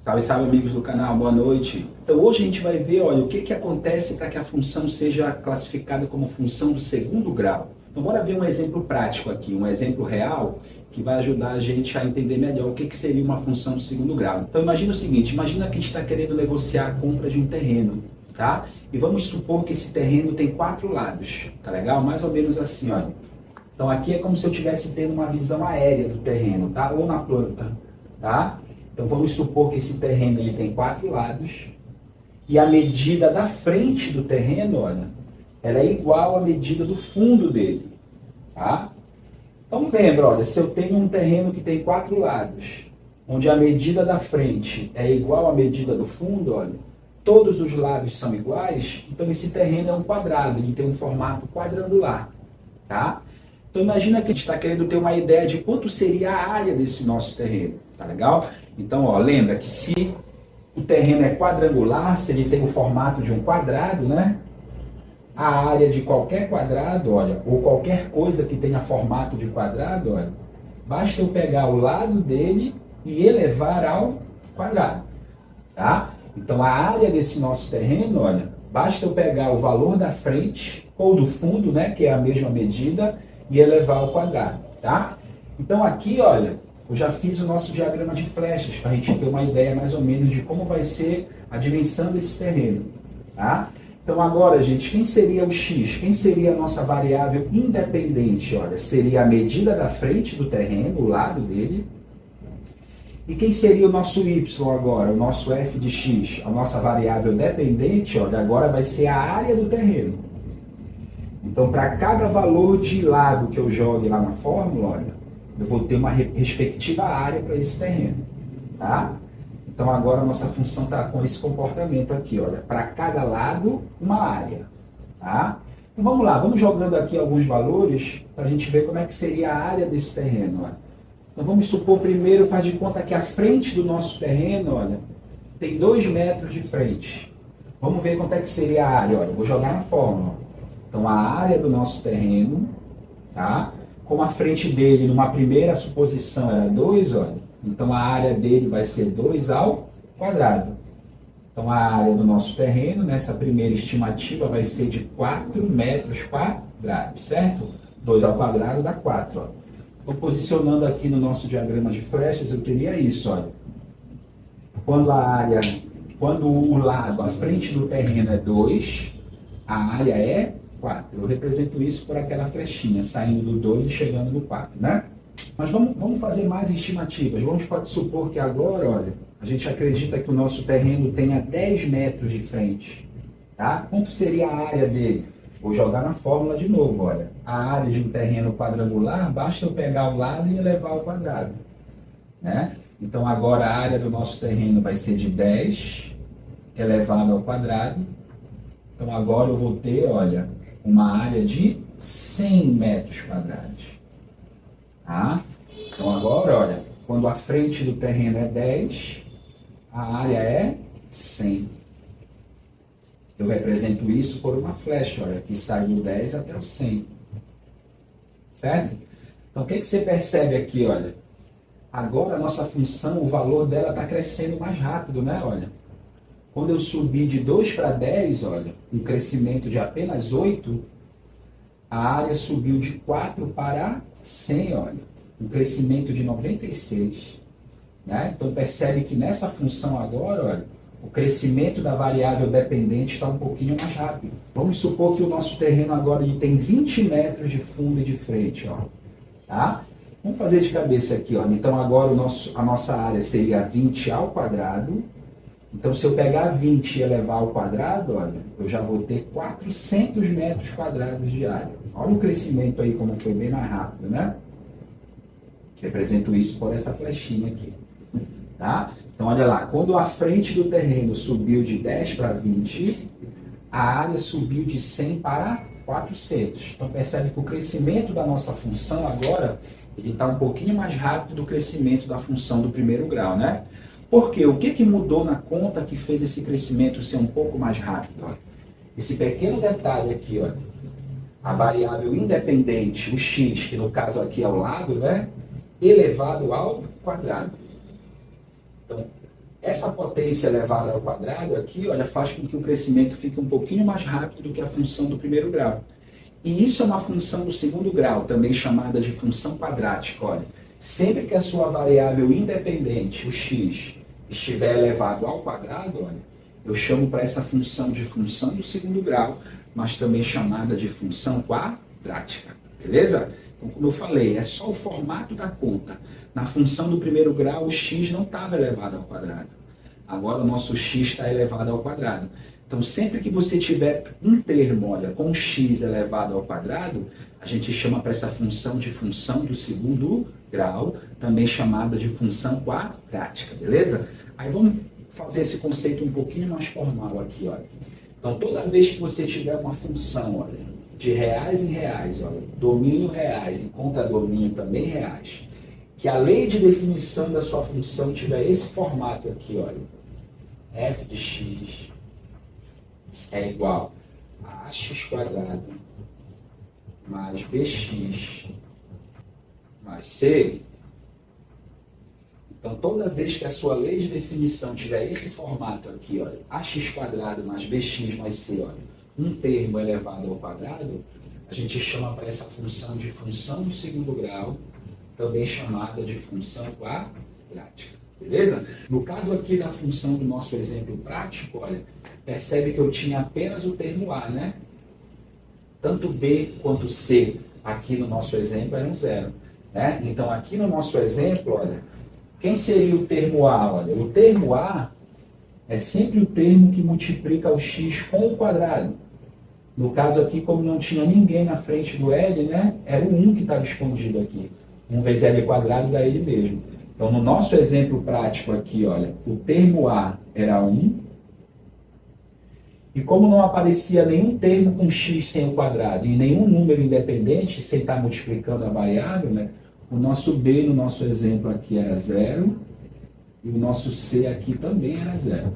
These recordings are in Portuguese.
Salve, salve amigos do canal, boa noite. Então hoje a gente vai ver, olha, o que acontece para que a função seja classificada como função do segundo grau. Então bora ver um exemplo prático aqui, um exemplo real que vai ajudar a gente a entender melhor o que seria uma função do segundo grau. Então imagina o seguinte, imagina que a gente está querendo negociar a compra de um terreno, tá? E vamos supor que esse terreno tem 4 lados, tá legal? Mais ou menos assim, olha. Então aqui é como se eu estivesse tendo uma visão aérea do terreno, tá? Ou na planta, tá? Então vamos supor que esse terreno ele tem 4 lados e a medida da frente do terreno, olha, ela é igual à medida do fundo dele, tá? Então lembra, olha, se eu tenho um terreno que tem 4 lados, onde a medida da frente é igual à medida do fundo, olha, todos os lados são iguais, então esse terreno é um quadrado, ele tem um formato quadrangular, tá? Então imagina que a gente está querendo ter uma ideia de quanto seria a área desse nosso terreno, tá legal? Então, ó, lembra que se o terreno é quadrangular, se ele tem o formato de um quadrado, né? A área de qualquer quadrado, olha, ou qualquer coisa que tenha formato de quadrado, olha, basta eu pegar o lado dele e elevar ao quadrado, tá? Então a área desse nosso terreno, olha, basta eu pegar o valor da frente ou do fundo, né, que é a mesma medida, e elevar ao quadrado, tá? Então aqui, olha, eu já fiz o nosso diagrama de flechas para a gente ter uma ideia mais ou menos de como vai ser a dimensão desse terreno, tá? Então agora, gente, quem seria o x? Quem seria a nossa variável independente? Olha, seria a medida da frente do terreno, o lado dele. E quem seria o nosso y agora, o nosso f de x? A nossa variável dependente, olha, agora vai ser a área do terreno. Então, para cada valor de lado que eu jogue lá na fórmula, olha, eu vou ter uma respectiva área para esse terreno, tá? Então, agora a nossa função está com esse comportamento aqui, olha, para cada lado, uma área, tá? Então, vamos lá, vamos jogando aqui alguns valores para a gente ver como é que seria a área desse terreno, olha. Então, vamos supor primeiro, faz de conta que a frente do nosso terreno, olha, tem 2 metros de frente. Vamos ver quanto é que seria a área, olha, eu vou jogar na fórmula. Então, a área do nosso terreno, tá? Como a frente dele, numa primeira suposição, era 2, olha, então a área dele vai ser 2 ao quadrado. Então, a área do nosso terreno, nessa primeira estimativa, vai ser de 4 metros quadrados, certo? 2 ao quadrado dá 4, ó. Estou posicionando aqui no nosso diagrama de flechas, eu teria isso, olha. Quando o lado, a frente do terreno é 2, a área é 4. Eu represento isso por aquela flechinha, saindo do 2 e chegando no 4, né? Mas vamos fazer mais estimativas. Vamos supor que agora, olha, a gente acredita que o nosso terreno tenha 10 metros de frente, tá? Quanto seria a área dele? Vou jogar na fórmula de novo, olha. A área de um terreno quadrangular, basta eu pegar o lado e elevar ao quadrado, né? Então agora a área do nosso terreno vai ser de 10 elevado ao quadrado. Então agora eu vou ter, olha, uma área de 100 metros quadrados. Tá? Então agora, olha, quando a frente do terreno é 10, a área é 100. Eu represento isso por uma flecha, olha, que sai do 10 até o 100. Certo? Então o que você percebe aqui, olha? Agora a nossa função, o valor dela está crescendo mais rápido, né? Olha. Quando eu subi de 2 para 10, olha, um crescimento de apenas 8, a área subiu de 4 para 100, olha, um crescimento de 96. Né? Então percebe que nessa função agora, olha, o crescimento da variável dependente está um pouquinho mais rápido. Vamos supor que o nosso terreno agora ele tem 20 metros de fundo e de frente, ó, tá? Vamos fazer de cabeça aqui, ó. Então agora a nossa área seria 20 ao quadrado. Então, se eu pegar 20 e elevar ao quadrado, olha, eu já vou ter 400 metros quadrados de área. Olha o crescimento aí, como foi bem mais rápido, né? Represento isso por essa flechinha aqui, tá? Então, olha lá, quando a frente do terreno subiu de 10 para 20, a área subiu de 100 para 400. Então, percebe que o crescimento da nossa função agora, ele está um pouquinho mais rápido do crescimento da função do primeiro grau, né? Por quê? O que mudou na conta que fez esse crescimento ser um pouco mais rápido? Olha? Esse pequeno detalhe aqui, olha, a variável independente, o x, que no caso aqui é o lado, né, elevado ao quadrado. Então, Essa potência elevada ao quadrado aqui, olha, faz com que o crescimento fique um pouquinho mais rápido do que a função do primeiro grau. E isso é uma função do segundo grau, também chamada de função quadrática. Olha, sempre que a sua variável independente, o x, estiver elevado ao quadrado, olha, eu chamo para essa função de função do segundo grau, mas também chamada de função quadrática. Beleza? Então, como eu falei, é só o formato da conta. Na função do primeiro grau, o x não estava elevado ao quadrado. Agora o nosso x está elevado ao quadrado. Então, sempre que você tiver um termo, olha, com x elevado ao quadrado, a gente chama para essa função de função do segundo grau, também chamada de função quadrática, beleza? Aí vamos fazer esse conceito um pouquinho mais formal aqui, olha. Então, toda vez que você tiver uma função, olha, de reais em reais, olha, domínio reais e contradomínio também reais, que a lei de definição da sua função tiver esse formato aqui, olha, f de x é igual a ax quadrado mais bx mais c. Então, toda vez que a sua lei de definição tiver esse formato aqui, olha, ax quadrado mais bx mais c, olha, um termo elevado ao quadrado, a gente chama para essa função de função do segundo grau, também chamada de função quadrática. Beleza? No caso aqui da função do nosso exemplo prático, olha, percebe que eu tinha apenas o termo A, né? Tanto B quanto C aqui no nosso exemplo eram zero. Né? Então, aqui no nosso exemplo, olha, quem seria o termo A? Olha, o termo A é sempre o termo que multiplica o x com o quadrado. No caso aqui, como não tinha ninguém na frente do L, né? Era o 1 que estava escondido aqui. 1 vezes L quadrado dá ele mesmo. Então, no nosso exemplo prático aqui, olha, o termo A era 1. E como não aparecia nenhum termo com x sem o quadrado e nenhum número independente sem estar multiplicando a variável, né, o nosso B no nosso exemplo aqui era 0 e o nosso C aqui também era 0.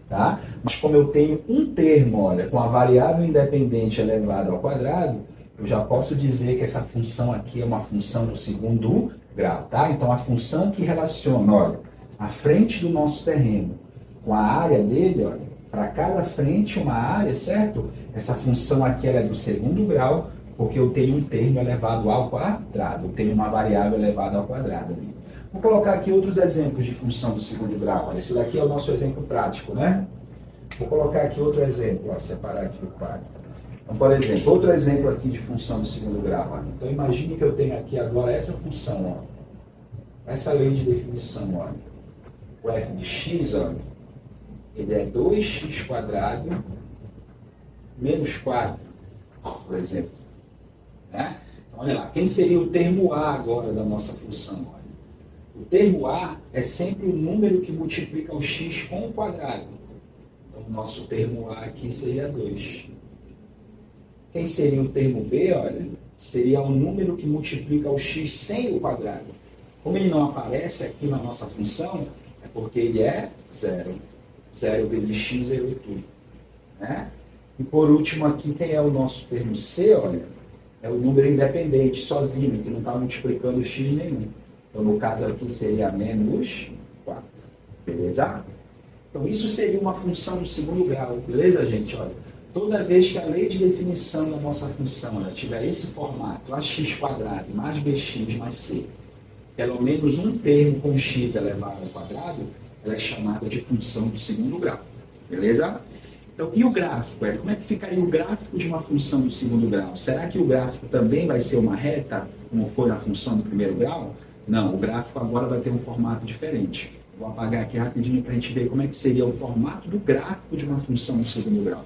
Tá? Mas como eu tenho um termo, olha, com a variável independente elevada ao quadrado, eu já posso dizer que essa função aqui é uma função do segundo grau. Tá? Então, a função que relaciona, olha, a frente do nosso terreno com a área dele, olha, para cada frente uma área, certo? Essa função aqui ela é do segundo grau, porque eu tenho um termo elevado ao quadrado, eu tenho uma variável elevada ao quadrado ali. Vou colocar aqui outros exemplos de função do segundo grau. Olha, esse daqui é o nosso exemplo prático, né? Vou colocar aqui outro exemplo, ó, separar aqui o quadro. Então, por exemplo, outro exemplo aqui de função do segundo grau. Olha. Então, imagine que eu tenho aqui agora essa função, ó. Essa lei de definição, olha. O f de x, olha, ele é 2x quadrado menos 4, por exemplo. Né? Então, olha lá, quem seria o termo A agora da nossa função? Olha. O termo A é sempre o número que multiplica o x com o quadrado. Então, o nosso termo A aqui seria 2. Quem seria o termo B? Olha, seria o número que multiplica o x sem o quadrado. Como ele não aparece aqui na nossa função, é porque ele é 0. 0 vezes x, 0 tudo. Né? E por último aqui, quem é o nosso termo C? Olha, é o número independente, sozinho, que não está multiplicando x nenhum. Então, no caso aqui, seria menos 4. Beleza? Então, isso seria uma função do segundo grau. Beleza, gente? Olha, toda vez que a lei de definição da nossa função tiver esse formato, ax quadrado mais bx mais c, pelo menos um termo com x elevado ao quadrado, ela é chamada de função do segundo grau. Beleza? Então, e o gráfico? Como é que ficaria o gráfico de uma função do segundo grau? Será que o gráfico também vai ser uma reta, como foi na função do primeiro grau? Não, o gráfico agora vai ter um formato diferente. Vou apagar aqui rapidinho para a gente ver como é que seria o formato do gráfico de uma função do segundo grau.